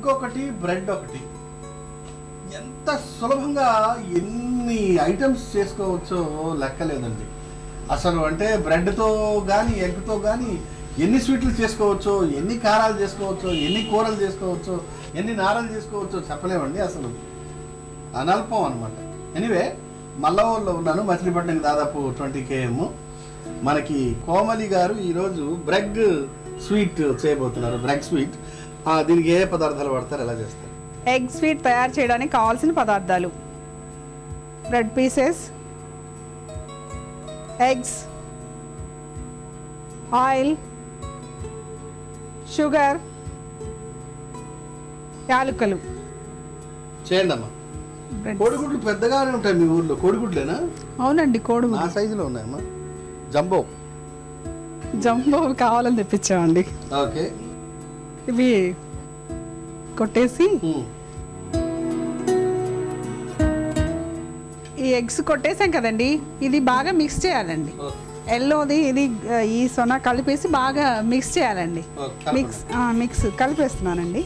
Egg ఒకటి bread ఒకటి ఎంత సులభంగా ఎన్ని ఐటమ్స్ చేసుకోవచ్చో లెక్కలేదండి అసలు. అంటే బ్రెడ్తో కానీ ఎగ్తో కానీ ఎన్ని స్వీట్లు చేసుకోవచ్చో, ఎన్ని కారాలు చేసుకోవచ్చో, ఎన్ని కూరలు చేసుకోవచ్చో, ఎన్ని నారలు చేసుకోవచ్చో చెప్పలేమండి అసలు. అనల్పం అనమాట. ఎనీవే మల్లవూరులో ఉన్నాను, మచిలీపట్నంకి దాదాపు 20 km. మనకి కోమలి గారు ఈరోజు బ్రెడ్ స్వీట్ చేయబోతున్నారు. బ్రెడ్ స్వీట్ దీనికి ఏ పదార్థాలు వాడతారు, ఎలా చేస్తారు? ఎగ్ స్వీట్ తయారు చేయడానికి కావాల్సిన పదార్థాలు: bread pieces, eggs, oil, sugar, యాలకులు. చేయండి అమ్మా. కోడిగుడ్లు పెద్దగానే ఉంటాయి మీ ఊర్లో, కోడిగుడ్లేనా? అవునండి, కోడిగుడ్లు ఆ సైజులో ఉన్నాయమ్మా. జంబో జంబో కావాలని తెప్పించామండి. ఓకే. ఇవి కొట్టేసి ఈ ఎగ్స్ కొట్టేసాం కదండి, ఇది బాగా మిక్స్ చేయాలండి. ఎల్లోది ఇది ఈ సొన కలిపేసి బాగా మిక్స్ చేయాలండి. మిక్స్ కలిపేస్తున్నానండి.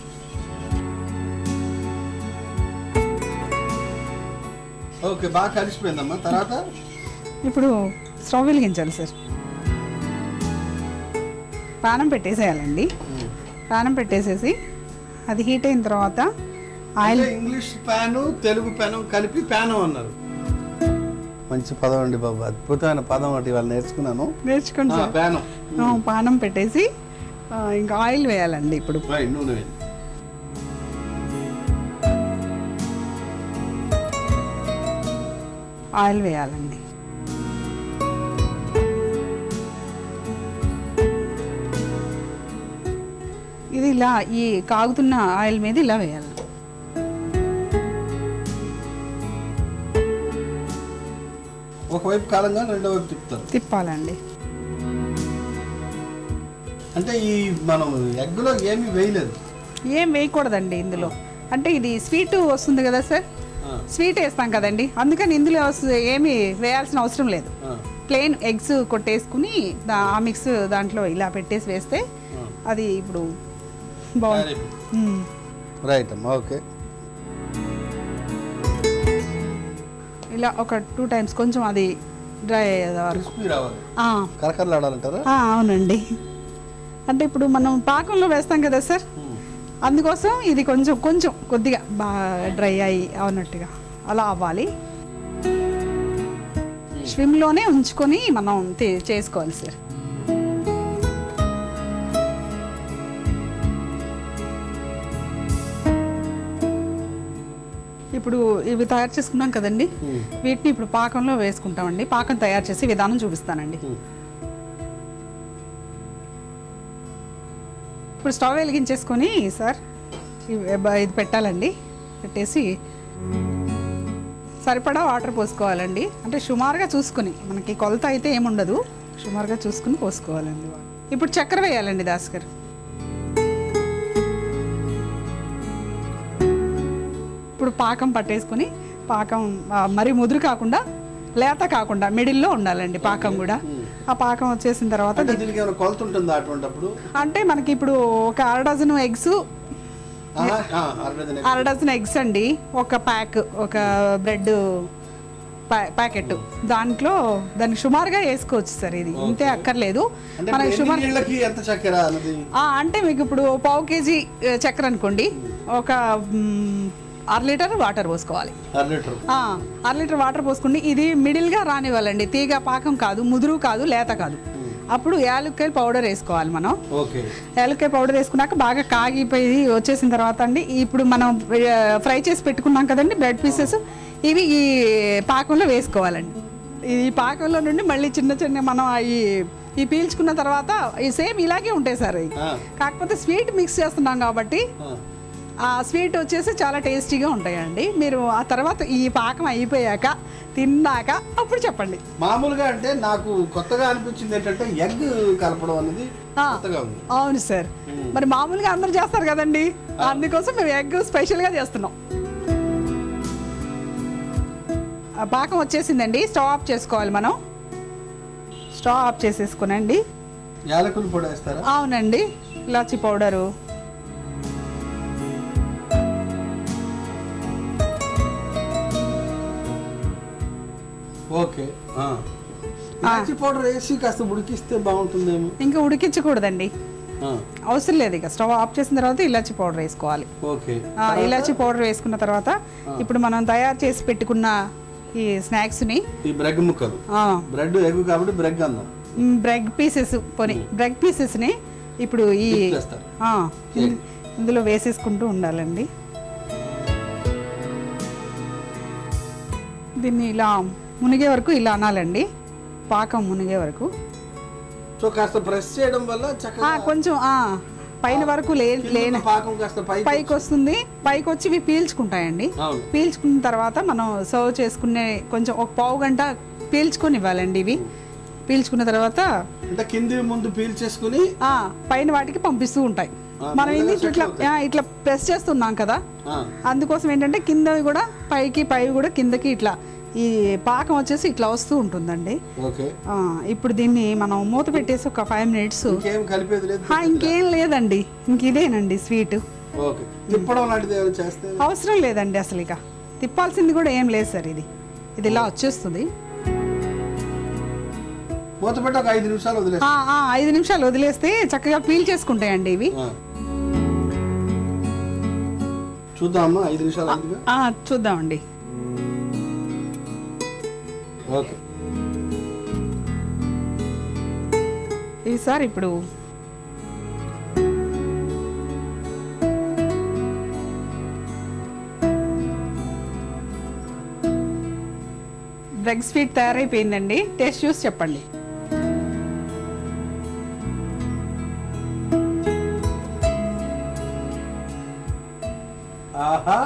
ఓకే, బాగా కలిసిపోయిందమ్మా. తర్వాత ఇప్పుడు స్టవ్ వెలిగించాలి సార్. పానం పెట్టేసేయాలండి. పానం పెట్టేసేసి అది హీట్ అయిన తర్వాత oil. English pan Telugu pan కలిపి ప్యాను అన్నారు. మంచి పదం అండి బాబు, అద్భుతమైన పదం ఒకటి వాళ్ళు నేర్చుకోండి సార్. ప్యాను పానం పెట్టేసి ఇంకా ఆయిల్ వేయాలండి. ఇప్పుడు నూనె వేయాలి. ఆయిల్ వేయాలండి. ఇది ఇలా ఈ కాగుతున్న ఆయిల్ మీద ఇలా వేయాలి. ఒకవైపు కాలంగా రెండో వైపు తిప్పాలండి. అంటే ఈ మనం ఎగ్గులో ఏమీ వేయలేదు, ఏం వేయకూడదండి ఇందులో. అంటే ఇది స్వీట్ వస్తుంది కదా సార్, స్వీట్ వేస్తాం కదండి, అందుకని ఇందులో ఏమి వేయాల్సిన అవసరం లేదు. ప్లెయిన్ ఎగ్స్ కొట్టేసుకుని ఆ మిక్స్ దాంట్లో ఇలా పెట్టేసి వేస్తే అది ఇప్పుడు బాగుంది. రైట్ అమ్మా. ఓకే, ఇలా ఒక 2 times కొంచెం అది డ్రై అయ్యేదారు. అవునండి. అంటే ఇప్పుడు మనం పాకంలో వేస్తాం కదా సార్, అందుకోసం ఇది కొంచెం కొద్దిగా బాగా డ్రై అయ్యి అవునట్టుగా అలా అవ్వాలి. స్విమ్లోనే ఉంచుకొని మనం చేసుకోవాలి సార్. ఇప్పుడు ఇవి తయారు చేసుకున్నాం కదండి, వీటిని ఇప్పుడు పాకంలో వేసుకుంటామండి. పాకం తయారు చేసి విధానం చూపిస్తానండి. ఇప్పుడు స్టవ్ వెలిగించేసుకొని సార్ ఇది పెట్టాలండి. పెట్టేసి సరిపడా వాటర్ పోసుకోవాలండి. అంటే సుమారుగా చూసుకుని, మనకి కొలత అయితే ఏముండదు, సుమారుగా చూసుకుని పోసుకోవాలండి. ఇప్పుడు చక్కెర వేయాలండి దాస్ గారు. ఇప్పుడు పాకం పట్టేసుకుని, పాకం మరి ముదురు కాకుండా లేత కాకుండా మిడిల్లో ఉండాలండి పాకం కూడా. ఆ పాకం వచ్చేసిన తర్వాత అంటే మనకి ఇప్పుడు ఒక 1/2 dozen ఎగ్స్, 1/2 dozen ఎగ్స్ అండి, ఒక బ్రెడ్ ప్యాకెట్, దాంట్లో దానికి సుమారుగా వేసుకోవచ్చు సార్. ఇది ఇంతే అక్కర్లేదు మనకి సుమారు. అంటే మీకు ఇప్పుడు 1/4 kg చక్కెర అనుకోండి, ఒక 1/2 లీటర్ వాటర్ పోసుకోవాలి. 1/2 లీటర్ వాటర్ పోసుకుని ఇది మిడిల్గా రానివ్వాలండి. తీగ పాకం కాదు, ముదురు కాదు, లేత కాదు. అప్పుడు యాలక్కాయ పౌడర్ వేసుకోవాలి మనం. యాలక్కాయ పౌడర్ వేసుకున్నాక బాగా కాగిపోయి వచ్చేసిన తర్వాత అండి, ఇప్పుడు మనం ఫ్రై చేసి పెట్టుకున్నాం కదండి బ్రెడ్ పీసెస్, ఇవి ఈ పాకంలో వేసుకోవాలండి. ఈ పాకంలో నుండి మళ్ళీ చిన్న మనం ఈ పీల్చుకున్న తర్వాత ఈ సేమ్ ఇలాగే ఉంటాయి సార్. కాకపోతే స్వీట్ మిక్స్ చేస్తున్నాం కాబట్టి ఆ స్వీట్ వచ్చేసి చాలా టేస్టీగా ఉంటాయండి. మీరు ఆ తర్వాత ఈ పాకం అయిపోయాక తిన్నాక అప్పుడు చెప్పండి. మామూలుగా అంటే నాకు కొత్తగా అనిపించింది ఏంటంటే ఎగ్ కలపడం అనేది కొత్తగా ఉంది. అవును సార్, మరి మామూలుగా అందరూ చేస్తారు కదండి, అందుకోసం మేము ఎగ్ స్పెషల్గా చేస్తున్నాం. పాకం వచ్చేసిందండి, స్టవ్ ఆఫ్ చేసుకోవాలి మనం. స్టవ్ ఆఫ్ చేసేసుకునండి. యాలకుల పొడి వేస్తారా? అవునండి, ఇలాచి పౌడరు, ఓకే. ఇలాచి పౌడర్ వేసి కాస్త ఉడికిస్తే బాగుంటుందేమో. ఇంకా ఉడికించకూడదండి, అవసరం లేదు. ఇక స్టవ్ ఆఫ్ చేసిన తర్వాత ఇలాచి పౌడర్ వేసుకోవాలి. ఓకే. ఇలాచి పౌడర్ వేసుకున్న తర్వాత ఇప్పుడు మనం తయారు చేసి పెట్టుకున్న ఈ స్నాక్స్ ని, ఈ బ్రెడ్ ముక్కలు, బ్రెడ్ ఎగ్ కాబట్టి బ్రెడ్ అన్నాం, బ్రెడ్ పీసెస్ పోనీ బ్రెడ్ పీసెస్ ని ఇప్పుడు ఈ ఇందులో వేసేసుకుంటూ ఉండాలండి. దీన్ని ఇలా మునిగే వరకు ఇలా అనాలండి, పాకం మునిగే వరకు. సో కాస్త ప్రెస్ చేయడం వల్ల చక్కగా కొంచెం పైన వరకు లేని పాకం కాస్త పైకి వస్తుంది. పైకి వచ్చి ఇవి పీల్చుకుంటాయండి. పీల్చుకున్న తర్వాత మనం సర్వ్ చేసుకునే కొంచెం ఒక పావు గంట పీల్చుకొని ఇవ్వాలండి. ఇవి పీల్చుకున్న తర్వాత అంటే కింది ముందు పీల్చేసుకుని పైన వాటికి పంపిస్తూ ఉంటాయి. మనం ఇట్లా ప్రెస్ చేస్తున్నాం కదా, అందుకోసం ఏంటంటే కిందవి కూడా పైకి, పైవి కూడా కిందకి ఇట్లా ఈ పాకం వచ్చేసి ఇట్లా వస్తూ ఉంటుందండి. ఇప్పుడు దీన్ని మనం మూత పెట్టేసి ఒక 5 minutes. ఇంకేం లేదండి, ఇంక ఇదేనండి స్వీట్. అవసరం లేదండి అసలు, ఇక తిప్పాల్సింది కూడా ఏం లేదు సార్. ఇది ఇలా వచ్చేస్తుంది. 5 నిమిషాలు వదిలేస్తే చక్కగా పీల్ చేసుకుంటాయండి ఇవి. చూద్దామండి. ఇవి సార్ ఇప్పుడు బ్రెడ్ స్వీట్ తయారైపోయిందండి. టేస్ట్ చూసి చెప్పండి. ఆహా